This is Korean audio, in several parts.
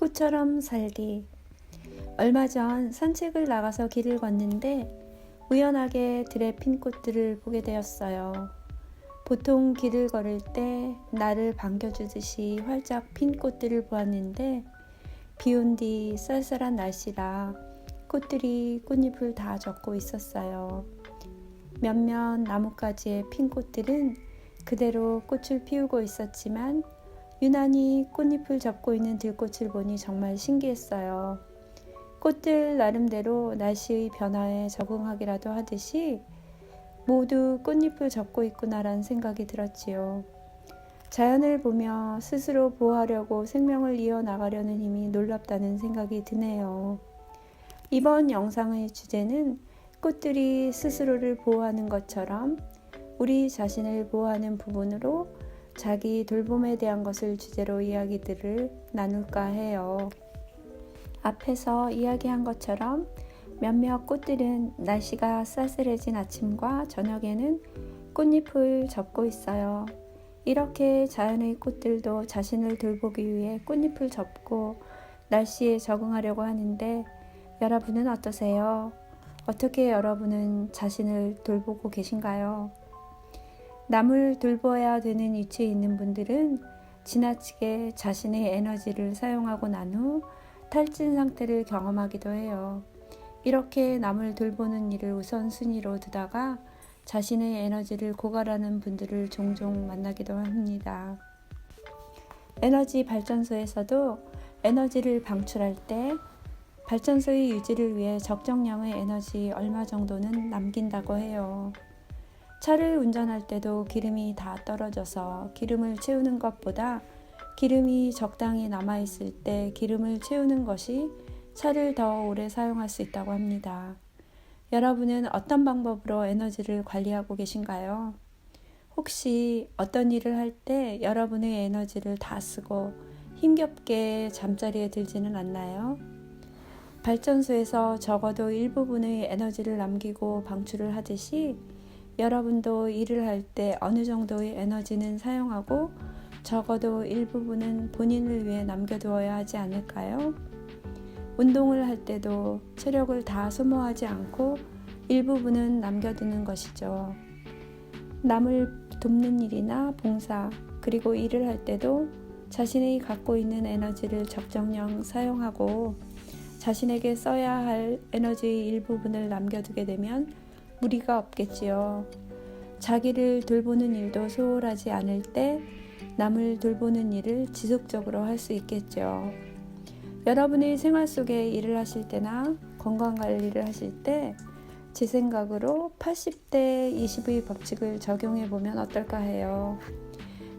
꽃처럼 살기. 얼마 전 산책을 나가서 길을 걷는데 우연하게 들에 핀 꽃들을 보게 되었어요. 보통 길을 걸을 때 나를 반겨주듯이 활짝 핀 꽃들을 보았는데 비 온 뒤 쌀쌀한 날씨라 꽃들이 꽃잎을 다 젖고 있었어요. 몇몇 나뭇가지의 핀 꽃들은 그대로 꽃을 피우고 있었지만 유난히 꽃잎을 접고 있는 들꽃을 보니 정말 신기했어요. 꽃들 나름대로 날씨의 변화에 적응하기라도 하듯이 모두 꽃잎을 접고 있구나라는 생각이 들었지요. 자연을 보며 스스로 보호하려고 생명을 이어나가려는 힘이 놀랍다는 생각이 드네요. 이번 영상의 주제는 꽃들이 스스로를 보호하는 것처럼 우리 자신을 보호하는 부분으로 자기 돌봄에 대한 것을 주제로 이야기들을 나눌까 해요. 앞에서 이야기한 것처럼 몇몇 꽃들은 날씨가 쌀쌀해진 아침과 저녁에는 꽃잎을 접고 있어요. 이렇게 자연의 꽃들도 자신을 돌보기 위해 꽃잎을 접고 날씨에 적응하려고 하는데 여러분은 어떠세요? 어떻게 여러분은 자신을 돌보고 계신가요? 남을 돌보아야 되는 위치에 있는 분들은 지나치게 자신의 에너지를 사용하고 난 후 탈진 상태를 경험하기도 해요. 이렇게 남을 돌보는 일을 우선순위로 두다가 자신의 에너지를 고갈하는 분들을 종종 만나기도 합니다. 에너지 발전소에서도 에너지를 방출할 때 발전소의 유지를 위해 적정량의 에너지 얼마 정도는 남긴다고 해요. 차를 운전할 때도 기름이 다 떨어져서 기름을 채우는 것보다 기름이 적당히 남아있을 때 기름을 채우는 것이 차를 더 오래 사용할 수 있다고 합니다. 여러분은 어떤 방법으로 에너지를 관리하고 계신가요? 혹시 어떤 일을 할 때 여러분의 에너지를 다 쓰고 힘겹게 잠자리에 들지는 않나요? 발전소에서 적어도 일부분의 에너지를 남기고 방출을 하듯이 여러분도 일을 할 때 어느 정도의 에너지는 사용하고 적어도 일부분은 본인을 위해 남겨두어야 하지 않을까요? 운동을 할 때도 체력을 다 소모하지 않고 일부분은 남겨두는 것이죠. 남을 돕는 일이나 봉사, 그리고 일을 할 때도 자신이 갖고 있는 에너지를 적정량 사용하고 자신에게 써야 할 에너지의 일부분을 남겨두게 되면 무리가 없겠지요. 자기를 돌보는 일도 소홀하지 않을 때 남을 돌보는 일을 지속적으로 할 수 있겠죠. 여러분의 생활 속에 일을 하실 때나 건강관리를 하실 때 제 생각으로 80대 20의 법칙을 적용해 보면 어떨까 해요.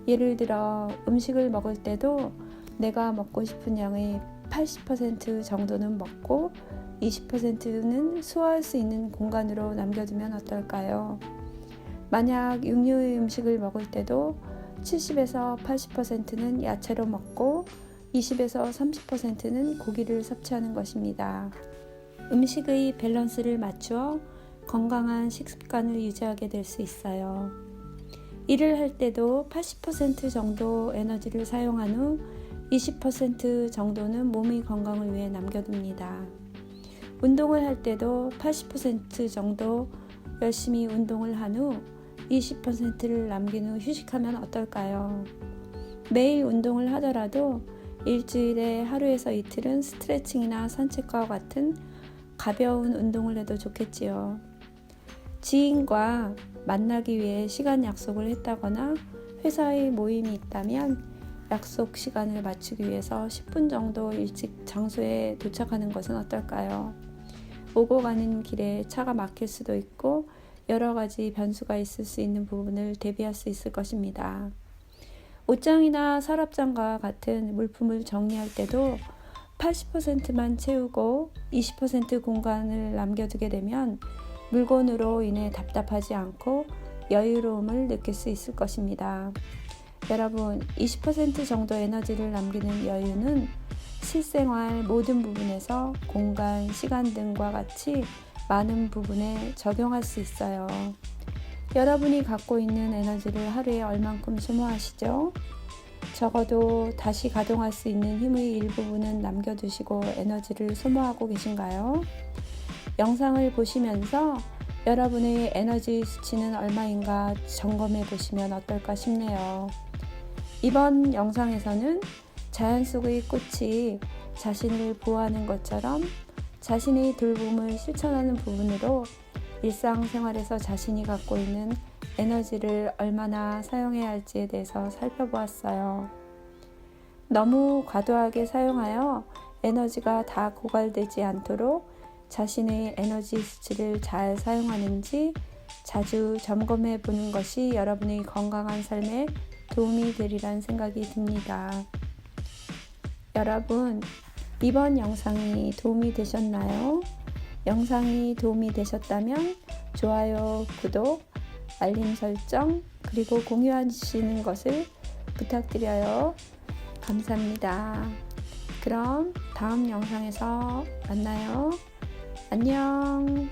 예를 들어 음식을 먹을 때도 내가 먹고 싶은 양의 80% 정도는 먹고 20%는 소화할 수 있는 공간으로 남겨두면 어떨까요? 만약 육류의 음식을 먹을 때도 70에서 80%는 야채로 먹고 20에서 30%는 고기를 섭취하는 것입니다. 음식의 밸런스를 맞추어 건강한 식습관을 유지하게 될 수 있어요. 일을 할 때도 80% 정도 에너지를 사용한 후 20% 정도는 몸의 건강을 위해 남겨둡니다. 운동을 할 때도 80% 정도 열심히 운동을 한 후 20%를 남긴 후 휴식하면 어떨까요? 매일 운동을 하더라도 일주일에 하루에서 이틀은 스트레칭이나 산책과 같은 가벼운 운동을 해도 좋겠지요. 지인과 만나기 위해 시간 약속을 했다거나 회사에 모임이 있다면 약속 시간을 맞추기 위해서 10분 정도 일찍 장소에 도착하는 것은 어떨까요? 오고 가는 길에 차가 막힐 수도 있고 여러 가지 변수가 있을 수 있는 부분을 대비할 수 있을 것입니다. 옷장이나 서랍장과 같은 물품을 정리할 때도 80%만 채우고 20% 공간을 남겨두게 되면 물건으로 인해 답답하지 않고 여유로움을 느낄 수 있을 것입니다. 여러분, 20% 정도 에너지를 남기는 여유는 실생활 모든 부분에서 공간, 시간 등과 같이 많은 부분에 적용할 수 있어요. 여러분이 갖고 있는 에너지를 하루에 얼만큼 소모하시죠? 적어도 다시 가동할 수 있는 힘의 일부분은 남겨두시고 에너지를 소모하고 계신가요? 영상을 보시면서 여러분의 에너지 수치는 얼마인가 점검해 보시면 어떨까 싶네요. 이번 영상에서는 자연 속의 꽃이 자신을 보호하는 것처럼 자신의 돌봄을 실천하는 부분으로 일상생활에서 자신이 갖고 있는 에너지를 얼마나 사용해야 할지에 대해서 살펴보았어요. 너무 과도하게 사용하여 에너지가 다 고갈되지 않도록 자신의 에너지 수치를 잘 사용하는지 자주 점검해 보는 것이 여러분의 건강한 삶에 도움이 되리란 생각이 듭니다. 여러분, 이번 영상이 도움이 되셨나요? 영상이 도움이 되셨다면 좋아요, 구독, 알림 설정, 그리고 공유하시는 것을 부탁드려요. 감사합니다. 그럼 다음 영상에서 만나요. 안녕.